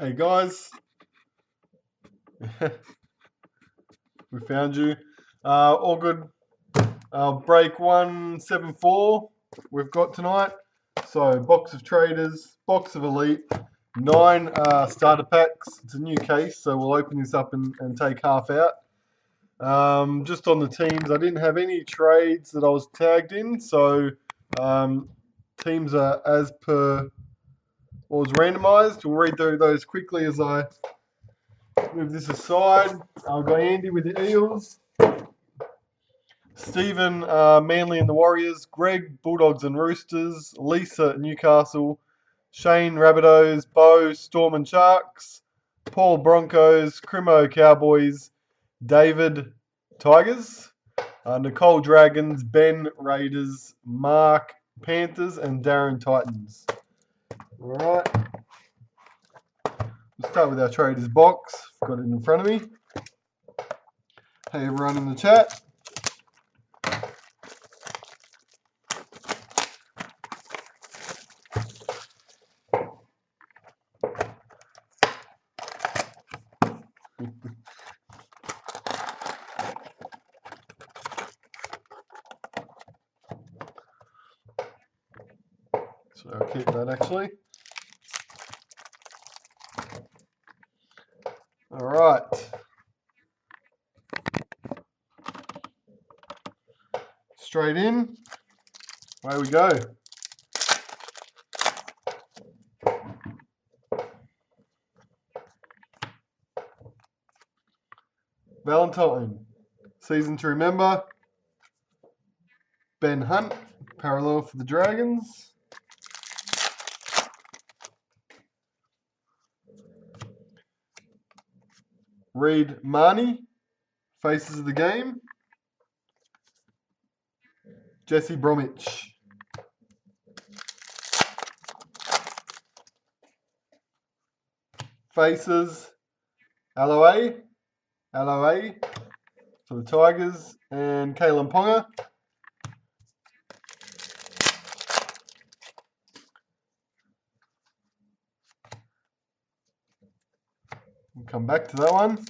Hey guys, we found you. All good. Break 174 we've got tonight. So box of traders, box of elite, 9 starter packs. It's a new case, so we'll open this up and take half out. Just on the teams, I didn't have any trades that I was tagged in, so teams are as per what was randomized. We'll read through those quickly as I move this aside. I've got Andy with the Eels, Stephen Manly and the Warriors, Greg Bulldogs and Roosters, Lisa Newcastle, Shane Rabbitohs, Bo Storm and Sharks, Paul Broncos, Crimo Cowboys, David Tigers, Nicole Dragons, Ben Raiders, Mark Panthers, and Darren Titans. All right. We'll start with our traders box. I've got it in front of me. Hey everyone in the chat. So I'll keep that actually. All right. Straight in. Away we go. Valentine. Season to remember. Ben Hunt. Parallel for the Dragons. Reed Marnie. Faces of the Game. Jesse Bromwich. Faces. LOA for the Tigers. And Kalen Ponga. We'll come back to that one.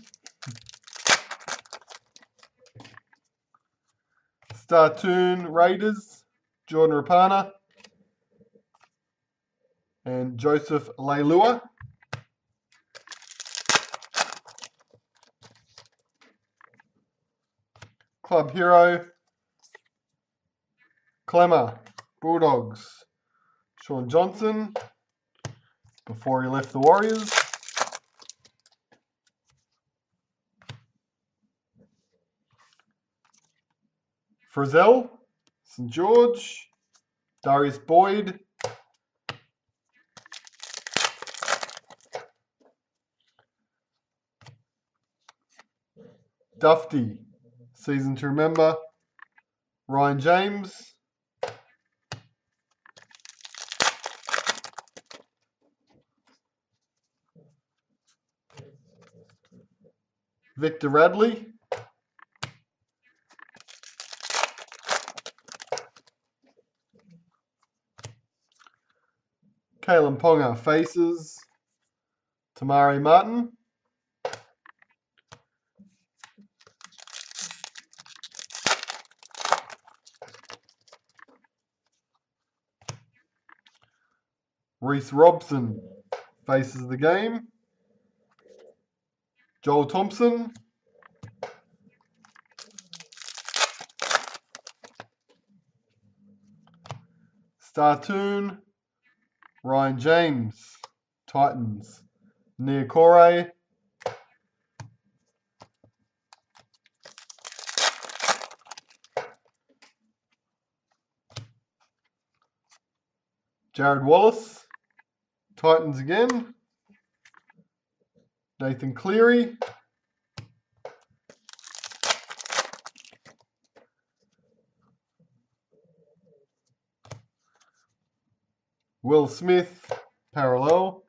Startoon Raiders, Jordan Rapana and Joseph Leilua. Club Hero, Clemmer, Bulldogs, Sean Johnson before he left the Warriors. Frizzell, St George, Darius Boyd, Dufty, Season to Remember, Ryan James, Victor Radley, Kalen Ponga Faces, Tamari Martin, Reese Robson Faces of the Game, Joel Thompson, Startoon, Ryan James, Titans, Nia Corey, Jared Wallace, Titans again, Nathan Cleary, Will Smith, Parallel,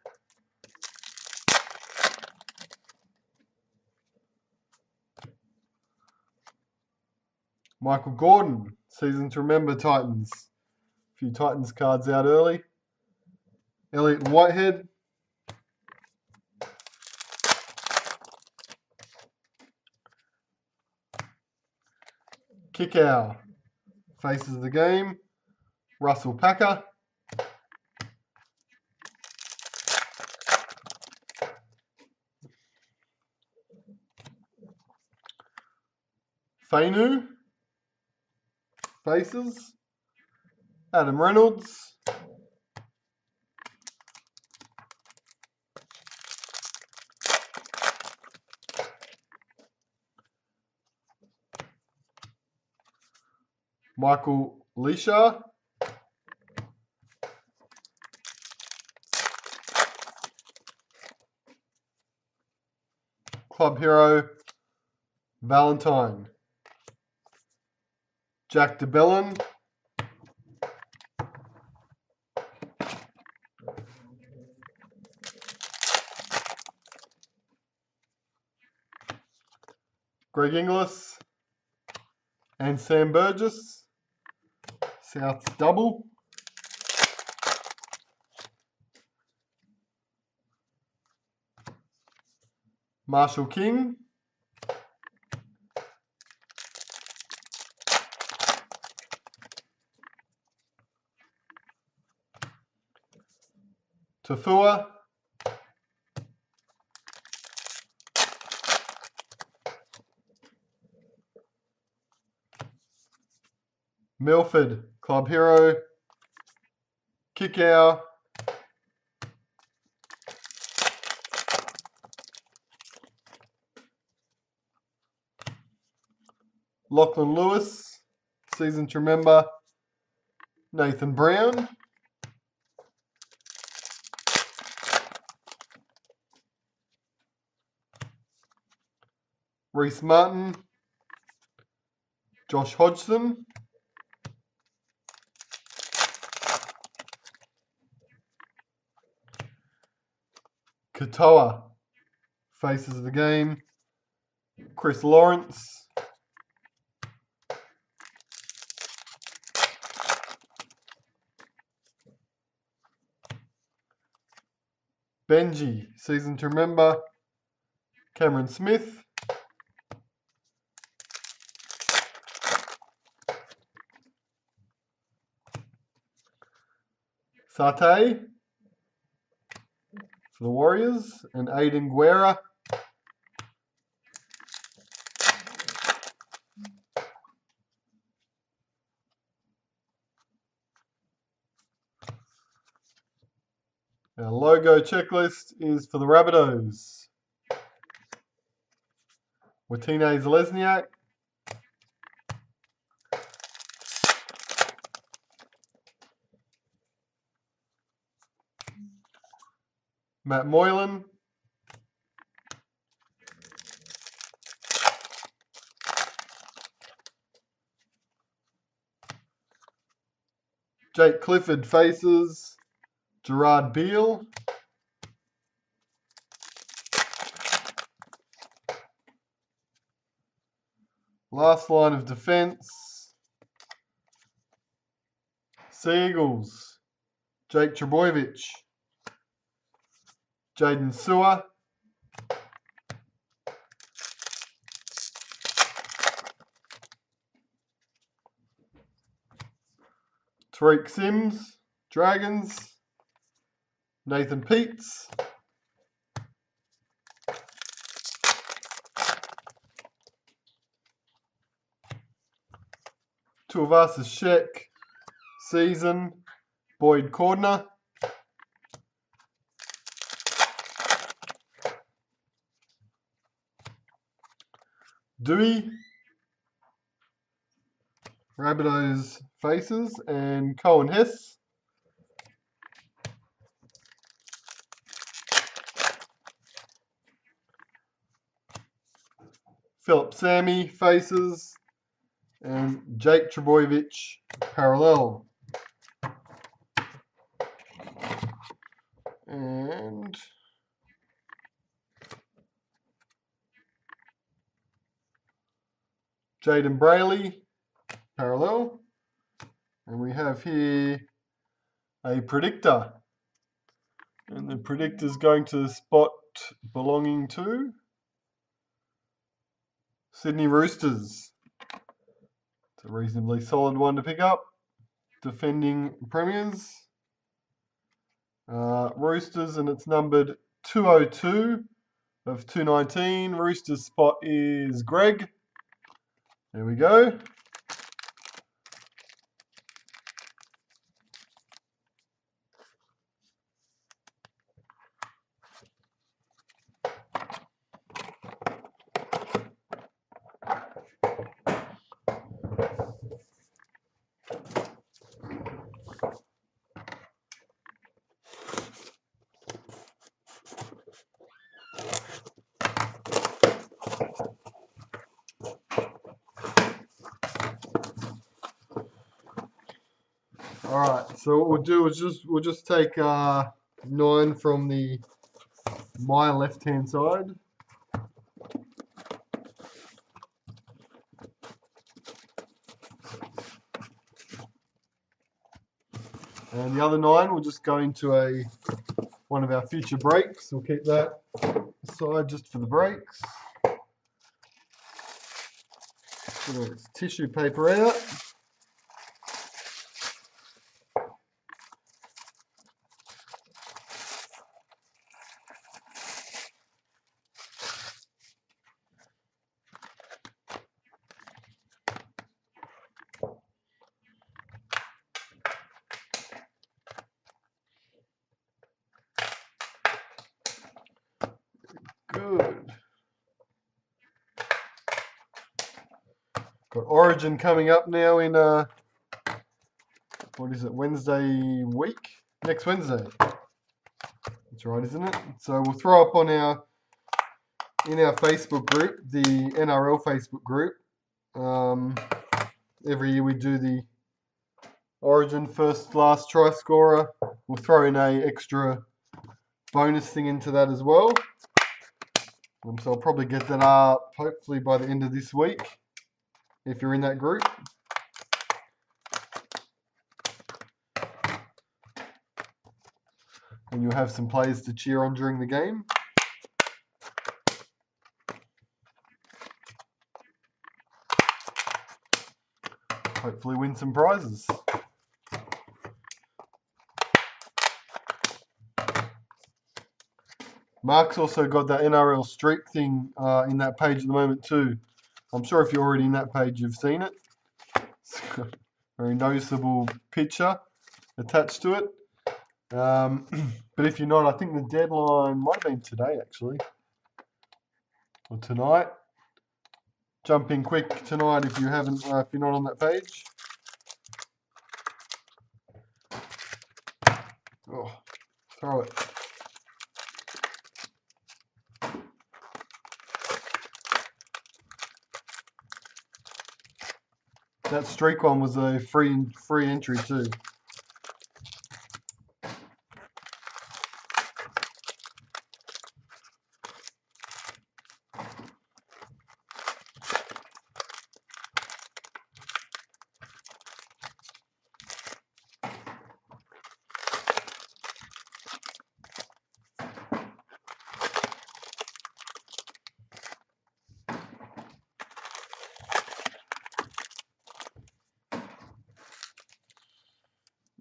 Michael Gordon, Season to Remember Titans, a few Titans cards out early, Elliot Whitehead, Kickow faces the game. Russell Packer. Fainu faces. Adam Reynolds. Michael Leisha. Club hero Valentine. Jack DeBellin. Greg Inglis and Sam Burgess. South's double. Marshall King. Tafua. Milford, club hero. Kickow. Lachlan Lewis, season to remember. Nathan Brown. Reese Martin. Josh Hodgson. Katoa faces the game. Chris Lawrence. Benji, season to remember. Cameron Smith. Sate for the Warriors and Aiden Guerra. Our logo checklist is for the Rabbitohs. Watine Zalesniak. Matt Moylan. Jake Clifford faces Gerard Beale. Last line of defense. Seagulls. Jake Trebojevic. Jaden Sewer. Tariq Sims. Dragons. Nathan Peets. Tuivasa Sheck. Season. Boyd Cordner. Dewey. Rabbitohs faces and Cohen Hess. Philip Sammy faces and Jake Trebojevic parallel. And Jaden Brayley parallel. And we have here a predictor. And the predictor is going to the spot belonging to Sydney Roosters. It's a reasonably solid one to pick up. Defending premiers. Roosters, and it's numbered 202 of 219. Roosters spot is Greg. There we go. All right, so what we'll do is we'll just take 9 from my left-hand side. And the other 9 will just go into one of our future breaks. We'll keep that aside just for the breaks. Put this tissue paper out. Good. Got Origin coming up now in what is it, Wednesday week? Next Wednesday. That's right, isn't it? So we'll throw up on in our Facebook group, the NRL Facebook group. Every year we do the Origin first last try scorer. We'll throw in a extra bonus thing into that as well. So I'll probably get that up hopefully by the end of this week if you're in that group. And you'll have some players to cheer on during the game. Hopefully win some prizes. Mark's also got that NRL streak thing in that page at the moment too. I'm sure if you're already in that page, you've seen it. It's got a very noticeable picture attached to it. But if you're not, I think the deadline might have been today actually, or tonight. Jump in quick tonight if you haven't, if you're not on that page. Oh, throw it. That streak one was a free entry too.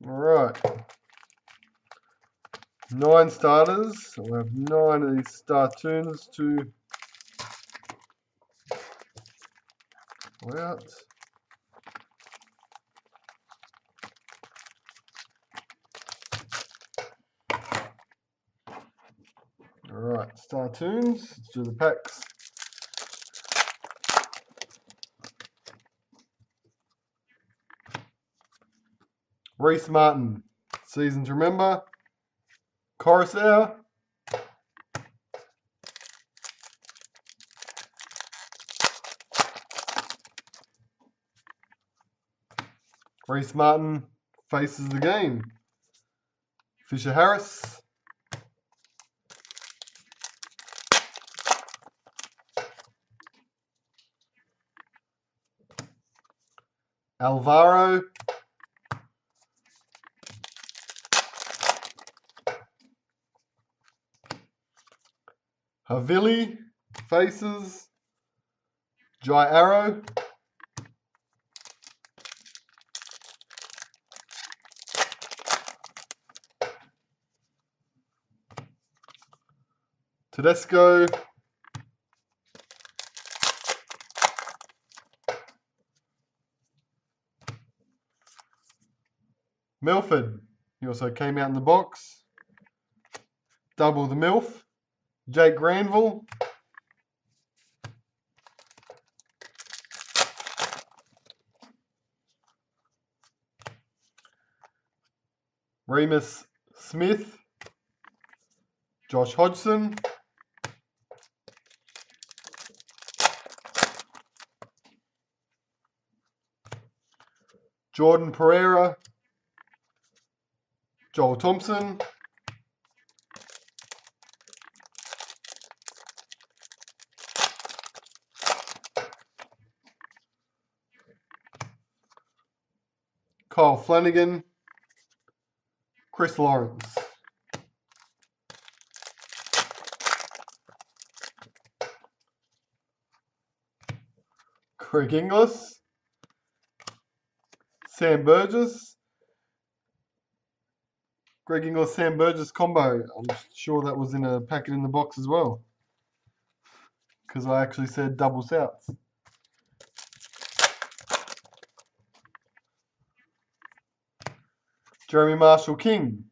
All right, 9 starters. So we have 9 of these star tunes to go out. All right, star tunes. Let's do the packs. Reece Martin, season to remember. Coruscant. Reece Martin faces the game. Fisher Harris. Alvaro. Havili faces Jai Arrow. Tedesco. Milford. He also came out in the box. Double the MILF. Jake Granville. Remus Smith. Josh Hodgson. Jordan Pereira. Joel Thompson. Kyle Flanagan. Chris Lawrence. Greg Inglis. Sam Burgess. Greg Inglis, Sam Burgess combo. I'm sure that was in a packet in the box as well, because I actually said double Souths. Jeremy Marshall King.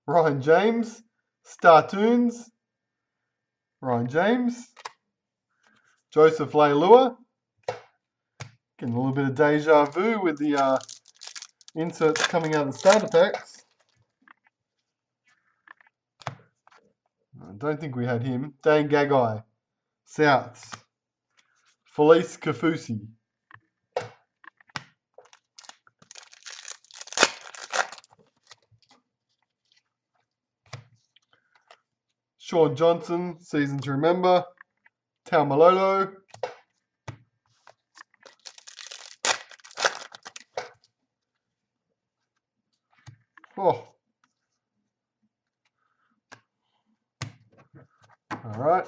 Ryan James. Startoons. Ryan James. Joseph Leilua. Getting a little bit of deja vu with the inserts coming out of the starter packs. I don't think we had him. Dane Gagai. Souths. Felice Kafusi. Sean Johnson, season to remember. Taumalolo. Oh. All right.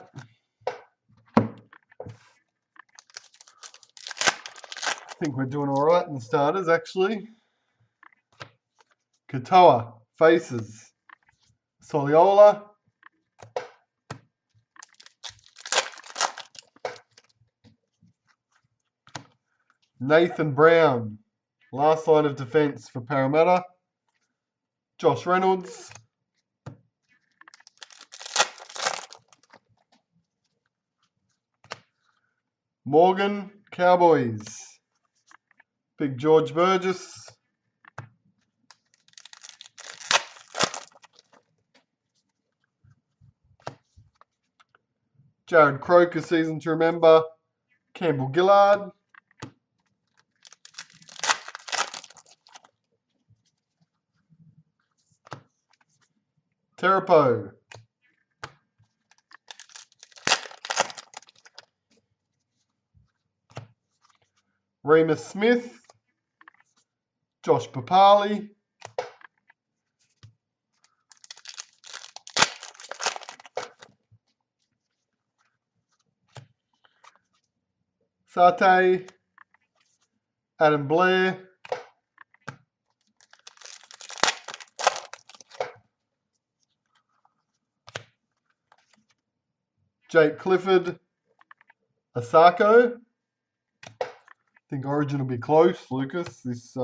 I think we're doing all right in the starters, actually. Katoa, Faces. Soliola. Nathan Brown, last line of defence for Parramatta. Josh Reynolds. Morgan, Cowboys. Big George Burgess. Jared Croker, season to remember. Campbell Gillard. Terapo. Remus Smith. Josh Papali. Sate. Adam Blair. Jake Clifford. Asako. I think Origin will be close, Lucas, this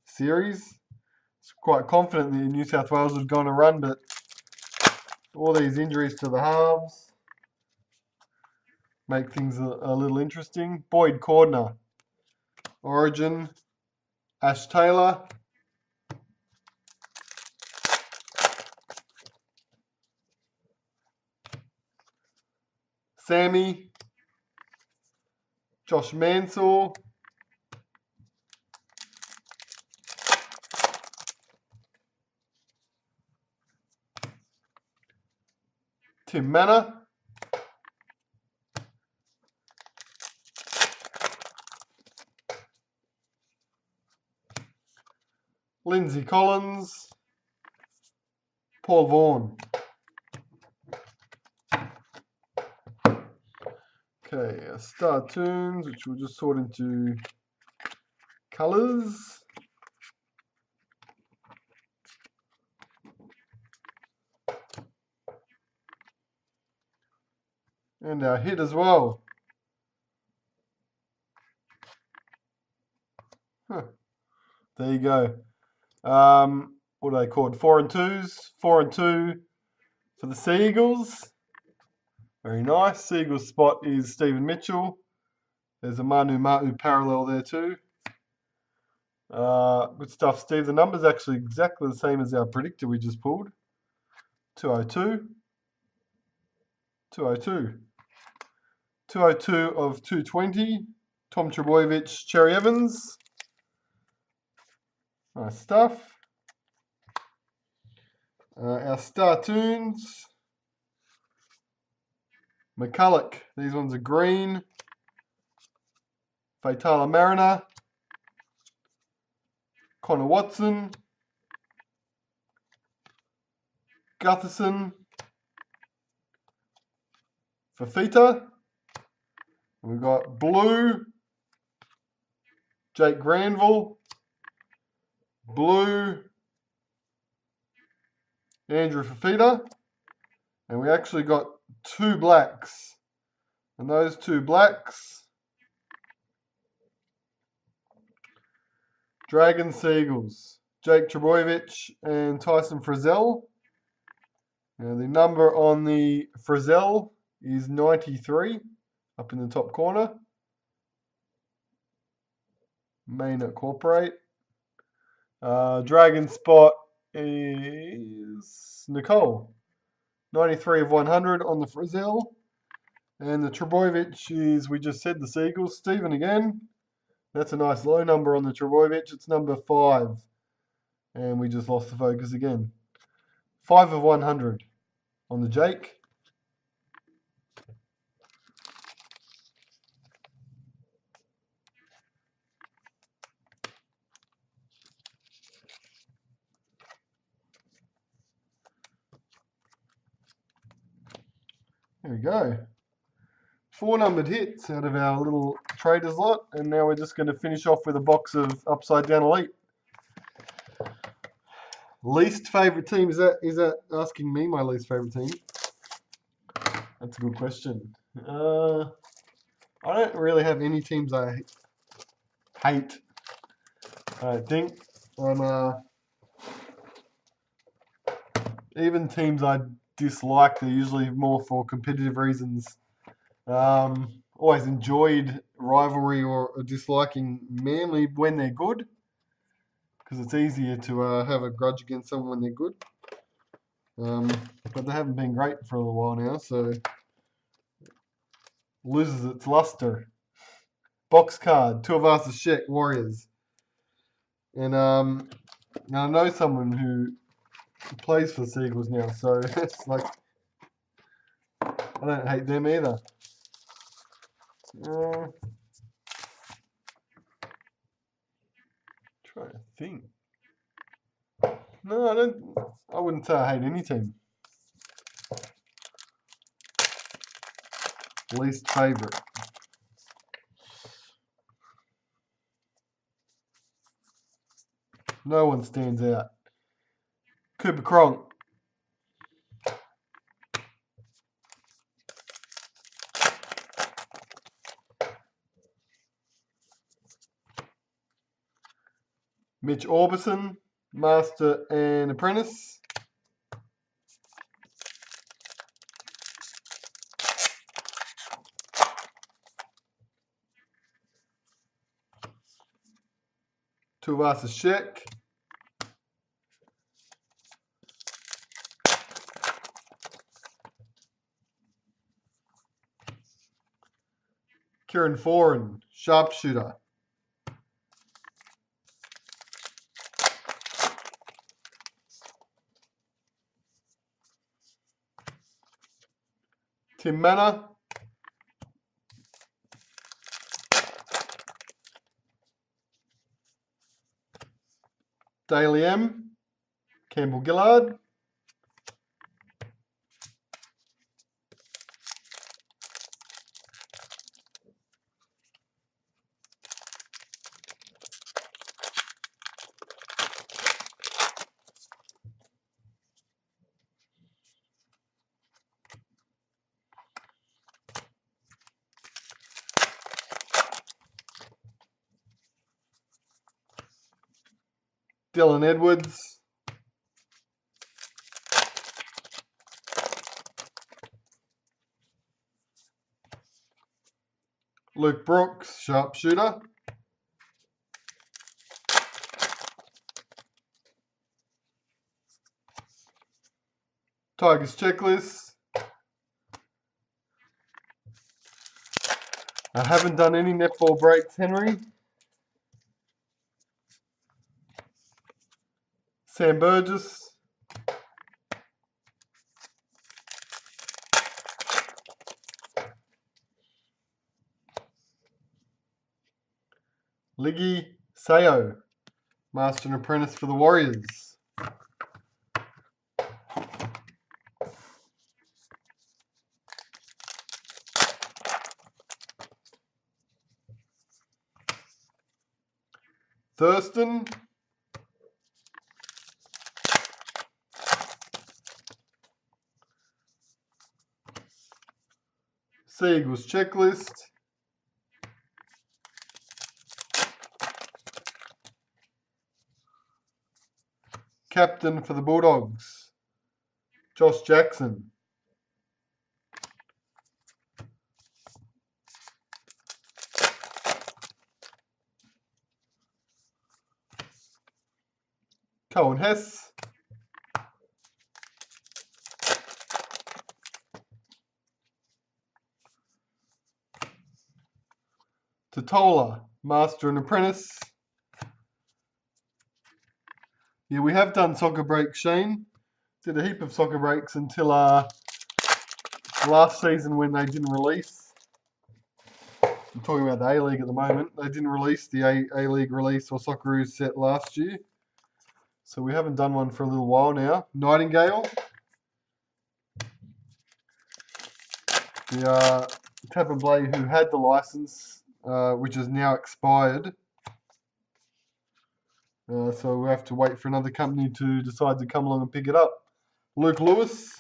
series. It's quite confident that New South Wales would go on a run, but all these injuries to the halves make things a little interesting. Boyd Cordner. Origin. Ash Taylor. Sammy. Josh Mansour. Tim Manor. Lindsay Collins. Paul Vaughan. Okay, Star Tunes, which we'll just sort into Colours. And our hit as well. Huh. There you go. What are they called? 4 and 2s. 4 and 2 for the Seagulls. Very nice. Seagulls spot is Stephen Mitchell. There's a Manu Ma'u parallel there too. Good stuff, Steve. The number's actually exactly the same as our predictor we just pulled. 202. 202. 202 of 220. Tom Trebojevic, Cherry Evans. Nice stuff. Our Star Tunes. McCulloch. These ones are green. Fatala Mariner. Connor Watson. Gutherson. Fafita. We've got blue. Jake Granville. Blue. Andrew Fafita. And we actually got 2 blacks. And those 2 blacks, Dragon Seagulls, Jake Trebojevic and Tyson Frizzell. Now the number on the Frizzell is 93, up in the top corner. May not cooperate. Dragon spot is Nicole. 93 of 100 on the Frizzell. And the Trebojevic is, we just said, the Seagulls. Stephen again. That's a nice low number on the Trebojevic. It's number 5. And we just lost the focus again. 5 of 100 on the Jake. There we go. 4 numbered hits out of our little traders lot, and now we're just going to finish off with a box of Upside Down Elite. Least favourite team, is that asking me my least favourite team? That's a good question. I don't really have any teams I hate. I think even teams I dislike, they're usually more for competitive reasons. Always enjoyed rivalry or disliking Manly when they're good, because it's easier to have a grudge against someone when they're good. But they haven't been great for a little while now, so loses its luster. Box card, Tuivasa Sheck, Warriors. And I know someone who plays for the Seagulls now, so it's like, I don't hate them either. Trying to think. No, I wouldn't say I hate any team. Least favourite. No one stands out. Cooper Cronk. Mitch Orbison, Master and Apprentice. Tuivasa Sheck. Kieran Foran, Sharpshooter. Tim Manor. Daly M. Campbell Gillard. Dylan Edwards. Luke Brooks, sharpshooter. Tigers checklist. I haven't done any netball breaks, Henry. Sam Burgess. Liggy Sayo, Master and Apprentice for the Warriors. Thurston. Seagulls checklist. Captain for the Bulldogs, Josh Jackson. Cohen Hess. Totola, Master and Apprentice. Yeah, we have done soccer breaks, Shane. Did a heap of soccer breaks until last season when they didn't release. I'm talking about the A-League at the moment. They didn't release the A-League release or Socceroos set last year. So we haven't done one for a little while now. Nightingale. The Tapper Blay who had the license, which is now expired. So we have to wait for another company to decide to come along and pick it up. Luke Lewis.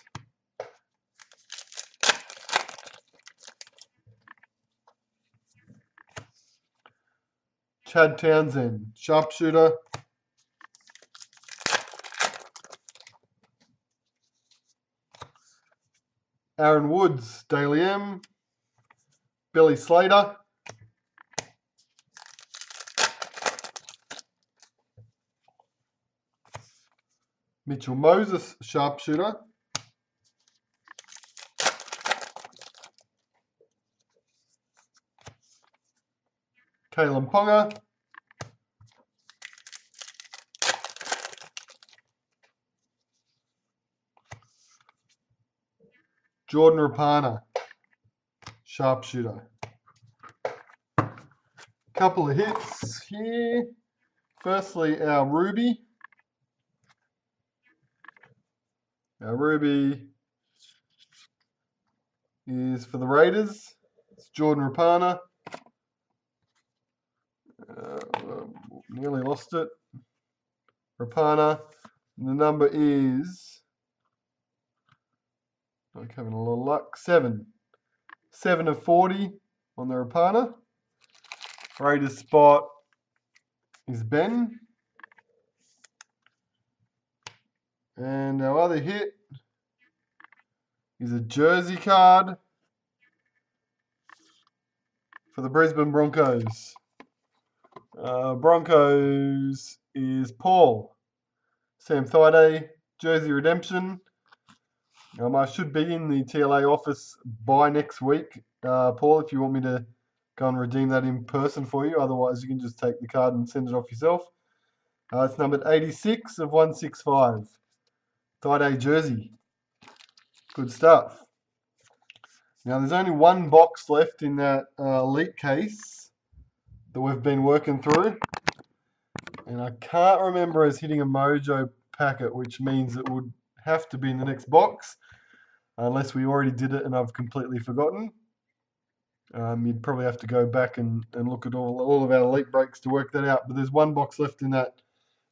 Chad Townsend, sharpshooter. Aaron Woods, Daily M. Billy Slater. Mitchell Moses, sharpshooter. Kalen Ponga. Jordan Rapana, sharpshooter. Couple of hits here. Firstly, our Ruby. Our Ruby is for the Raiders. It's Jordan Rapana. Nearly lost it. Rapana. And the number is, like having a lot of luck, 7. 7 of 40 on the Rapana. Raiders spot is Ben. And our other hit is a jersey card for the Brisbane Broncos. Broncos is Paul. Sam Thaiday, jersey redemption. I should be in the TLA office by next week, Paul, if you want me to go and redeem that in person for you. Otherwise, you can just take the card and send it off yourself. It's numbered 86 of 165. Thaiday jersey. Good stuff. Now, there's only one box left in that elite case that we've been working through. And I can't remember us hitting a Mojo packet, which means it would have to be in the next box, unless we already did it and I've completely forgotten. You'd probably have to go back and look at all of our elite breaks to work that out. But there's one box left in that.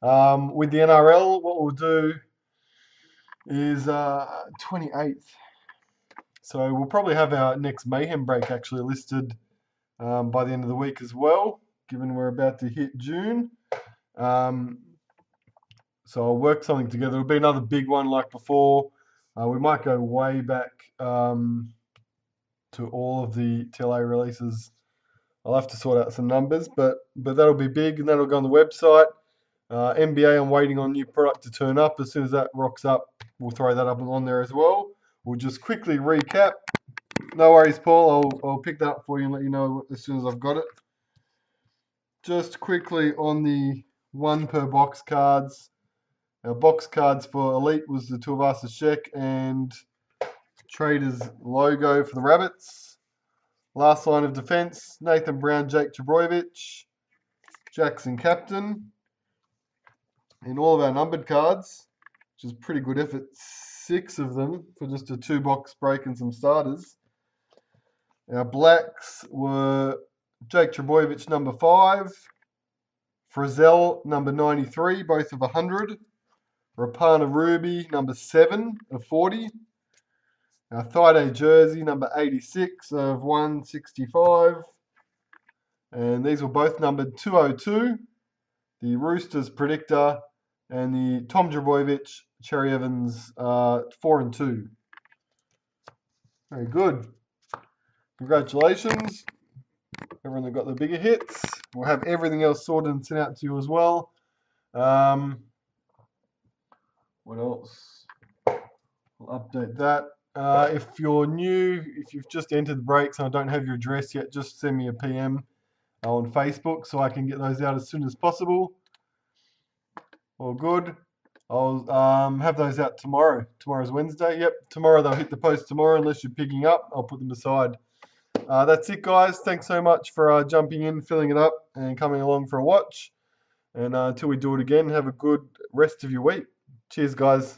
With the NRL, what we'll do is 28th. So we'll probably have our next Mayhem break actually listed by the end of the week as well, given we're about to hit June. So I'll work something together. It'll be another big one like before. We might go way back to all of the TLA releases. I'll have to sort out some numbers, but that'll be big, and that'll go on the website. NBA, I'm waiting on new product to turn up. As soon as that rocks up, we'll throw that up on there as well. We'll just quickly recap. No worries, Paul. I'll pick that up for you and let you know as soon as I've got it. Just quickly on the 1 per box cards. Our box cards for Elite was the Tuivasa Sheck and Traders logo for the Rabbits. Last line of defense, Nathan Brown, Jake Trbojevic, Jackson captain. In all of our numbered cards, which is pretty good effort, 6 of them for just a 2-box break and some starters. Our blacks were Jake Trbojevic, number 5, Frizzell, number 93, both of 100, Rapana Ruby, number 7 of 40, our Thaiday jersey, number 86 of 165, and these were both numbered 202, the Roosters predictor, and the Tom Trbojevic, Cherry Evans, 4 and 2. Very good. Congratulations. Everyone that got the bigger hits. We'll have everything else sorted and sent out to you as well. What else? We'll update that. If you're new, if you've just entered the breaks and I don't have your address yet, just send me a PM on Facebook so I can get those out as soon as possible. All good. I'll have those out tomorrow. Tomorrow's Wednesday. Yep, tomorrow they'll hit the post tomorrow unless you're picking up. I'll put them aside. That's it, guys. Thanks so much for jumping in, filling it up, and coming along for a watch. And until we do it again, have a good rest of your week. Cheers, guys.